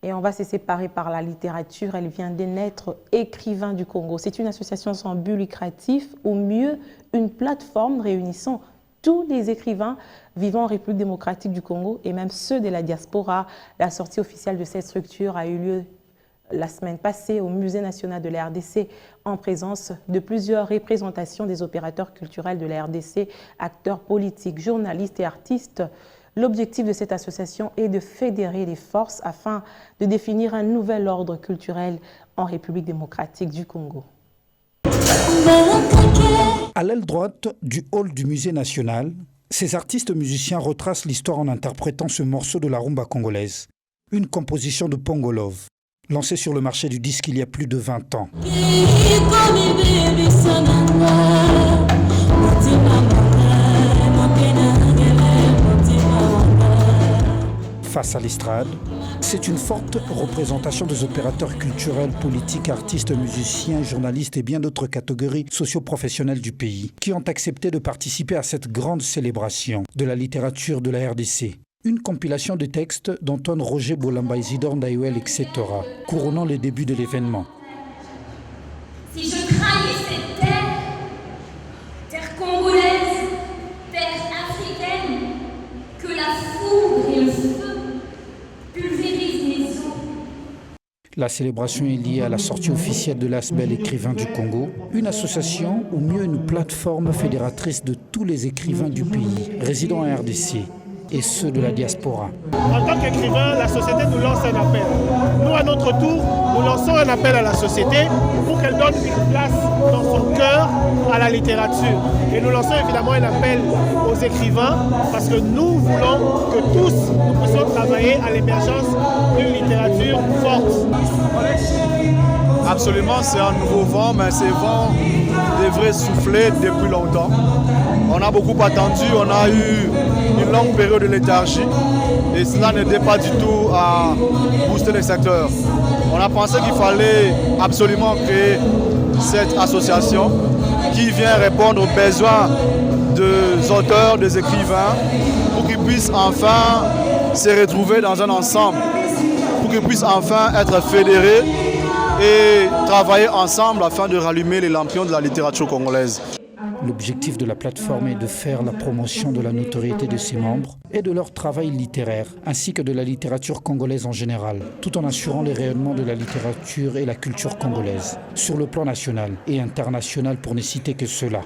et on va se séparer par la littérature. Elle vient de naître Écrivains du Congo. C'est une association sans but lucratif, ou mieux, une plateforme réunissant tous les écrivains vivant en République démocratique du Congo et même ceux de la diaspora. La sortie officielle de cette structure a eu lieu la semaine passée au Musée national de la RDC en présence de plusieurs représentations des opérateurs culturels de la RDC, acteurs politiques, journalistes et artistes. L'objectif de cette association est de fédérer les forces afin de définir un nouvel ordre culturel en République démocratique du Congo. À l'aile droite du hall du Musée national, ces artistes musiciens retracent l'histoire en interprétant ce morceau de la rumba congolaise, une composition de Pongolov, lancée sur le marché du disque il y a plus de 20 ans. Face à l'estrade, c'est une forte représentation des opérateurs culturels, politiques, artistes, musiciens, journalistes et bien d'autres catégories socio-professionnelles du pays qui ont accepté de participer à cette grande célébration de la littérature de la RDC. Une compilation de textes d'Antoine Roger Bolamba, Isidore Ndaïwel, etc., couronnant les débuts de l'événement. Si je trahis cette terre, terre congolaise, terre africaine, que la foudre et le feu pulvérisent mes os. La célébration est liée à la sortie officielle de l'Asbel Écrivains du Congo, une association ou mieux une plateforme fédératrice de tous les écrivains du pays, résidant en RDC, et ceux de la diaspora. En tant qu'écrivain, la société nous lance un appel. Nous, à notre tour, nous lançons un appel à la société pour qu'elle donne une place dans son cœur à la littérature. Et nous lançons évidemment un appel aux écrivains parce que nous voulons que tous nous puissions travailler à l'émergence d'une littérature forte. Absolument, c'est un nouveau vent, mais ce vent devrait souffler depuis longtemps. On a beaucoup attendu, on a eu une longue période de léthargie et cela n'aidait pas du tout à booster les secteurs. On a pensé qu'il fallait absolument créer cette association qui vient répondre aux besoins des auteurs, des écrivains, pour qu'ils puissent enfin se retrouver dans un ensemble, pour qu'ils puissent enfin être fédérés et travailler ensemble afin de rallumer les lampions de la littérature congolaise. L'objectif de la plateforme est de faire la promotion de la notoriété de ses membres et de leur travail littéraire, ainsi que de la littérature congolaise en général, tout en assurant le rayonnement de la littérature et la culture congolaise, sur le plan national et international pour ne citer que cela.